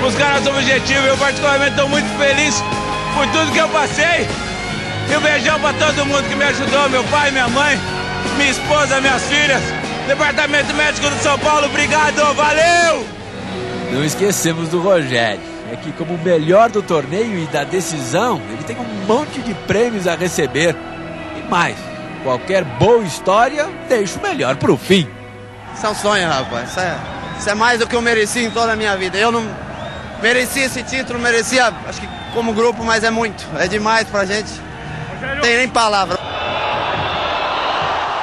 buscar nosso objetivo. Eu particularmente estou muito feliz por tudo que eu passei. E um beijão para todo mundo que me ajudou, meu pai, minha mãe, minha esposa, minhas filhas. Departamento Médico do São Paulo, obrigado, valeu! Não esquecemos do Rogério. É que como o melhor do torneio e da decisão, ele tem um monte de prêmios a receber. E mais, qualquer boa história deixa o melhor pro fim. Isso é um sonho, rapaz. Isso é mais do que eu mereci em toda a minha vida. Eu não mereci esse título, merecia, acho que como grupo, mas é muito. É demais pra gente. Não tem nem palavra.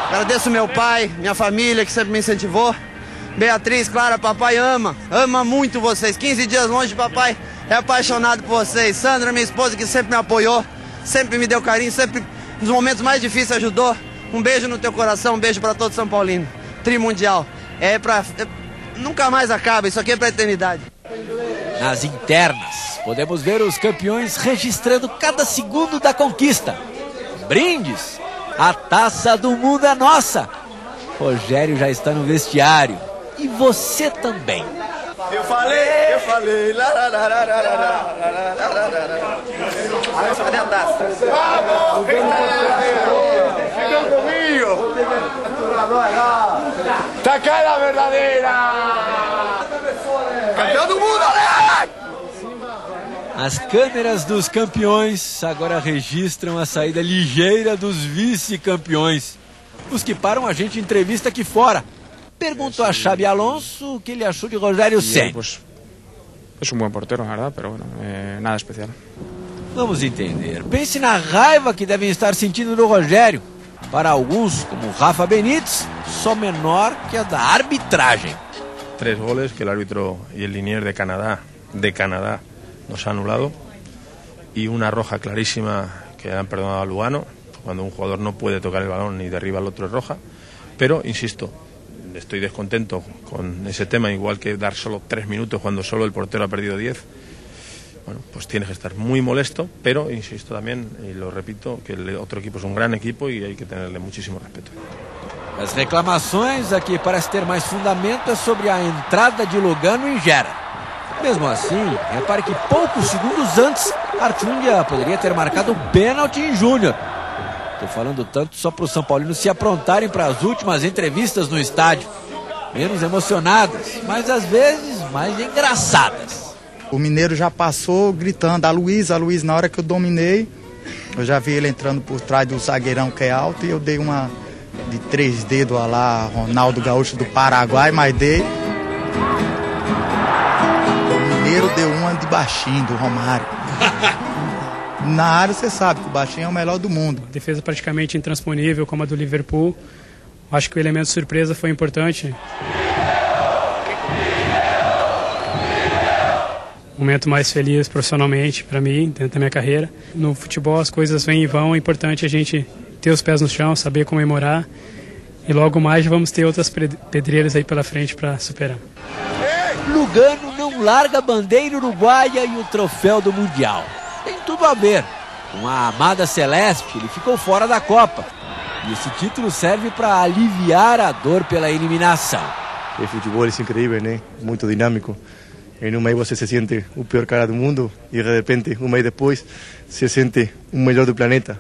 Agradeço meu pai, minha família que sempre me incentivou. Beatriz, Clara, papai ama muito vocês. 15 dias longe de papai, é apaixonado por vocês. Sandra, minha esposa, que sempre me apoiou, sempre me deu carinho, sempre nos momentos mais difíceis ajudou. Um beijo no teu coração, um beijo para todo São Paulino. Trimundial. Nunca mais acaba, isso aqui é pra eternidade. Nas internas, podemos ver os campeões registrando cada segundo da conquista. Brindes, a taça do mundo é nossa. Rogério já está no vestiário. E você também. Eu falei. Ficam comigo. Tá cá a verdadeira. Campeão do mundo, Ale! As câmeras dos campeões agora registram a saída ligeira dos vice-campeões. Os que param a gente entrevista aqui fora. Pergunto a Xabi Alonso o que ele achou de Rogério Ceni. Es un buen portero, la verdad, pero bueno, nada especial. Vamos entender. Pense na raiva que devem estar sentindo do Rogério. Para alguns, como Rafa Benítez, só menor que a da arbitragem. 3 goles que el árbitro y el linier de Canadá nos ha anulado. y una roja clarísima que le han perdonado a Lugano. Cuando un jugador no puede tocar el balón ni derriba al otro es roja. Pero, insisto, estoy descontento con ese tema, igual que dar solo 3 minutos cuando solo el portero ha perdido 10. Bueno, pues tienes que estar muy molesto, pero insisto también, y lo repito, que el otro equipo es un gran equipo y hay que tenerle muchísimo respeto. As reclamações, aqui parece ter mais fundamento, é sobre a entrada de Lugano em Gera. Mesmo assim, repare que poucos segundos antes, Artundia poderia ter marcado um pênalti em Júnior. Estou falando tanto só para os São Paulinos se aprontarem para as últimas entrevistas no estádio. Menos emocionadas, mas às vezes mais engraçadas. O Mineiro já passou gritando, a Luiz, na hora que eu dominei, eu já vi ele entrando por trás do zagueirão que é alto e eu dei uma de 3 dedos lá, Ronaldo Gaúcho do Paraguai, mas dei. O Mineiro deu uma de baixinho, do Romário. Na área você sabe que o baixinho é o melhor do mundo. Defesa praticamente intransponível, como a do Liverpool. Acho que o elemento surpresa foi importante. Momento mais feliz profissionalmente para mim, dentro da minha carreira. No futebol as coisas vêm e vão, é importante a gente ter os pés no chão, saber comemorar. E logo mais vamos ter outras pedreiras aí pela frente para superar. Lugano não larga a bandeira uruguaia e o troféu do Mundial. Tem tudo a ver. Com a amada Celeste, ele ficou fora da Copa. E esse título serve para aliviar a dor pela eliminação. O futebol é incrível, né? Muito dinâmico. Em um mês você se sente o pior cara do mundo e de repente, um mês depois, se sente o melhor do planeta.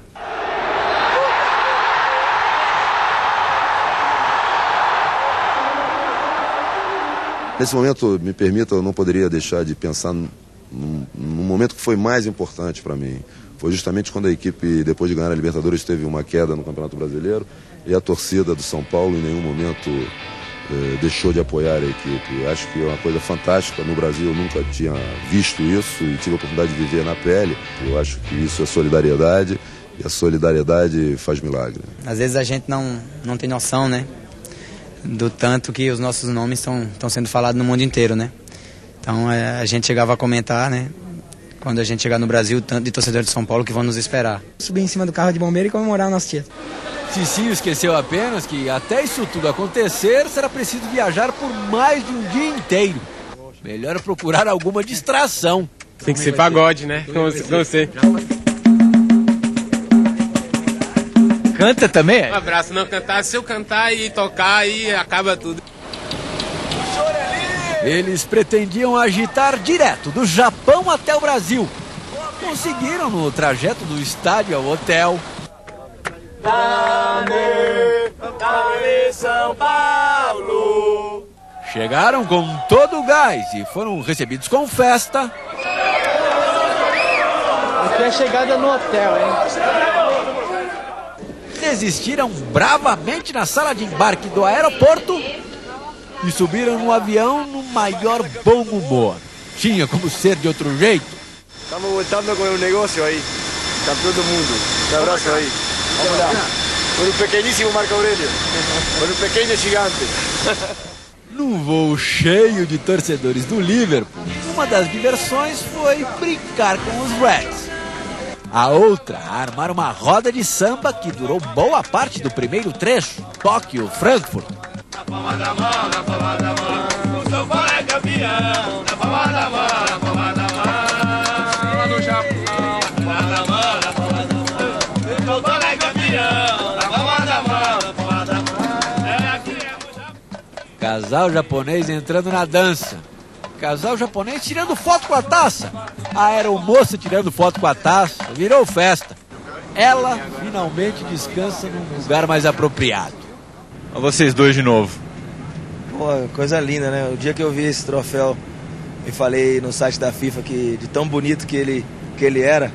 Nesse momento, me permita, eu não poderia deixar de pensar num momento que foi mais importante para mim. Foi justamente quando a equipe, depois de ganhar a Libertadores, teve uma queda no Campeonato Brasileiro e a torcida do São Paulo em nenhum momento deixou de apoiar a equipe. Acho que é uma coisa fantástica. No Brasil eu nunca tinha visto isso e tive a oportunidade de viver na pele. Eu acho que isso é solidariedade e a solidariedade faz milagre. Às vezes a gente não tem noção, né? Do tanto que os nossos nomes estão sendo falados no mundo inteiro, né? Então a gente chegava a comentar, né? Quando a gente chegar no Brasil, tanto de torcedores de São Paulo que vão nos esperar. Subir em cima do carro de bombeiro e comemorar o nosso título. Cicinho esqueceu apenas que até isso tudo acontecer, será preciso viajar por mais de um dia inteiro. Melhor procurar alguma distração. Tem que ser pagode, né? Não sei. Canta também? Um abraço, não cantar. Se eu cantar e tocar, aí acaba tudo. Eles pretendiam agitar direto do Japão até o Brasil. Conseguiram no trajeto do estádio ao hotel. São Paulo. Chegaram com todo o gás e foram recebidos com festa. Aqui é a chegada no hotel, hein? Desistiram bravamente na sala de embarque do aeroporto e subiram no avião no maior bom humor. Tinha como ser de outro jeito. Estamos voltando com o negócio aí. Campeão do mundo. Um abraço aí. Vamos lá. Por um pequeníssimo Marco Aurélio. Por um pequeno gigante. Num voo cheio de torcedores do Liverpool, uma das diversões foi brincar com os Reds. A outra, armar uma roda de samba que durou boa parte do primeiro trecho, Tóquio-Frankfurt. Na palma da mão, na palma da mão, o São Paulo é campeão. Na palma da mão, na palma da mão, lá no Japão. Na palma da mão, na palma da mão, o São Paulo é campeão. Na palma da mão, na palma da mão. Casal japonês entrando na dança. Casal japonês tirando foto com a taça. A aeromoça tirando foto com a taça. Virou festa. Ela finalmente descansa num lugar mais apropriado. A vocês dois de novo. Pô, coisa linda, né? O dia que eu vi esse troféu e falei no site da FIFA que de tão bonito que ele era,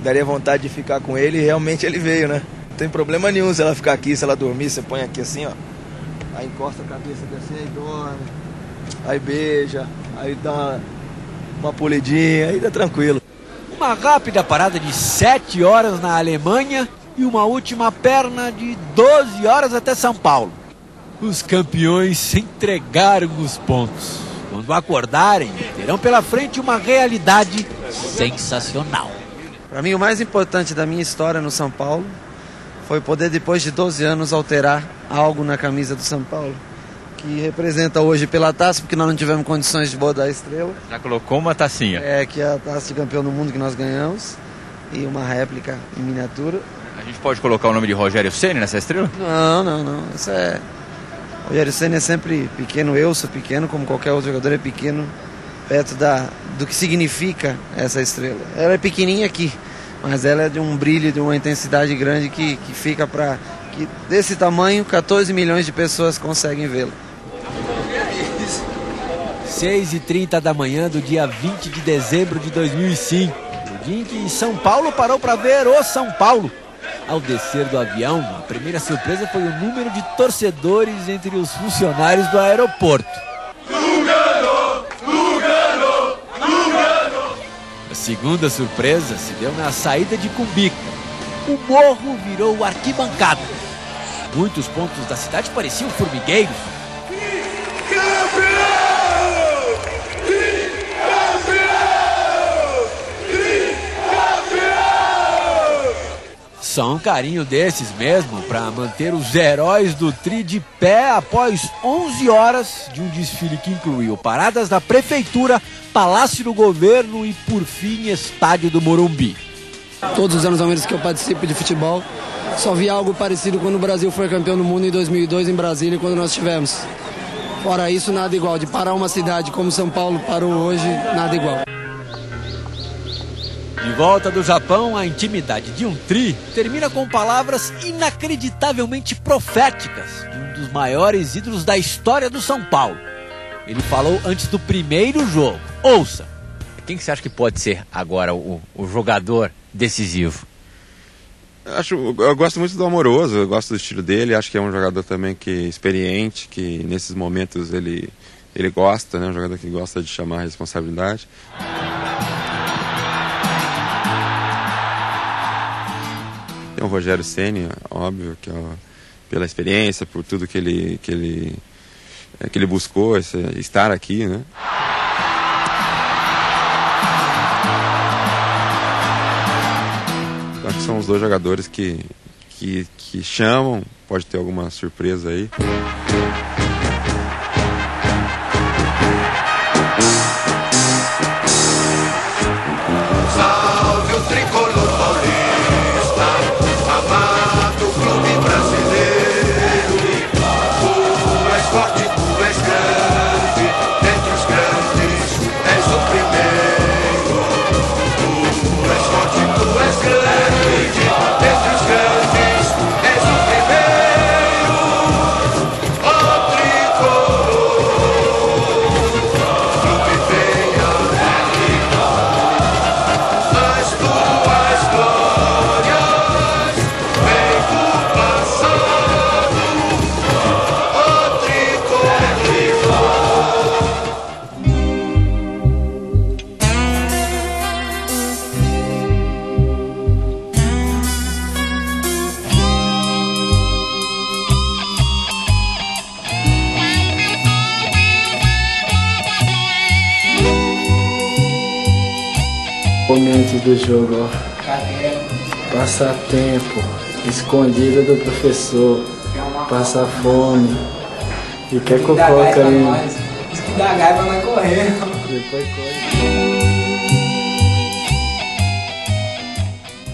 daria vontade de ficar com ele e realmente ele veio, né? Não tem problema nenhum se ela ficar aqui, se ela dormir, você põe aqui assim, ó. Aí encosta a cabeça assim, aí dorme. Aí beija, aí dá uma polidinha, aí dá tranquilo. Uma rápida parada de 7 horas na Alemanha e uma última perna de 12 horas até São Paulo. Os campeões se entregaram os pontos. Quando acordarem, terão pela frente uma realidade sensacional. Para mim, o mais importante da minha história no São Paulo foi poder, depois de 12 anos, alterar algo na camisa do São Paulo, que representa hoje pela taça, porque nós não tivemos condições de bordar a estrela. Já colocou uma tacinha. Que é a taça de campeão do mundo que nós ganhamos, e uma réplica em miniatura. A gente pode colocar o nome de Rogério Ceni nessa estrela? Não. Isso é... O Rogério Ceni é sempre pequeno, eu sou pequeno, como qualquer outro jogador é pequeno, perto do que significa essa estrela. Ela é pequenininha aqui, mas ela é de um brilho, de uma intensidade grande que fica para... que desse tamanho, 14 milhões de pessoas conseguem vê-la. 6h30 da manhã do dia 20 de dezembro de 2005, o dia em que São Paulo parou para ver o São Paulo. Ao descer do avião, a primeira surpresa foi o número de torcedores entre os funcionários do aeroporto. A segunda surpresa se deu na saída de Cumbica. O morro virou arquibancada. Muitos pontos da cidade pareciam formigueiros. Só um carinho desses mesmo para manter os heróis do Tri de pé após 11 horas de um desfile que incluiu paradas da Prefeitura, Palácio do Governo e, por fim, Estádio do Morumbi. Todos os anos ao menos que eu participo de futebol, só vi algo parecido quando o Brasil foi campeão do mundo em 2002 em Brasília, quando nós tivemos. Fora isso, nada igual. De parar uma cidade como São Paulo parou hoje, nada igual. De volta do Japão, a intimidade de um tri termina com palavras inacreditavelmente proféticas de um dos maiores ídolos da história do São Paulo. Ele falou antes do primeiro jogo. Ouça! Quem que você acha que pode ser agora o jogador decisivo? Eu gosto muito do Amoroso, eu gosto do estilo dele, acho que é um jogador também que é experiente, que nesses momentos ele gosta, né? Um jogador que gosta de chamar a responsabilidade. Tem o Rogério Ceni, óbvio, que pela experiência, por tudo que ele buscou, estar aqui, né? Acho que são os dois jogadores que chamam, pode ter alguma surpresa aí. Salve o tricolor paulista, amado clube brasileiro. Tu és forte, tu és grande, dentre os grandes és o primeiro. Tu és forte, tu és grande, dentre os grandes és o primeiro. Ó tricolor, clube venha as tuas glórias vêm do passado, ó tricolor. Momento do jogo, ó. Passar tempo, escondida do professor, passar fome. E quer que eu coloque aí? Se dá gaiva, vai correr. Depois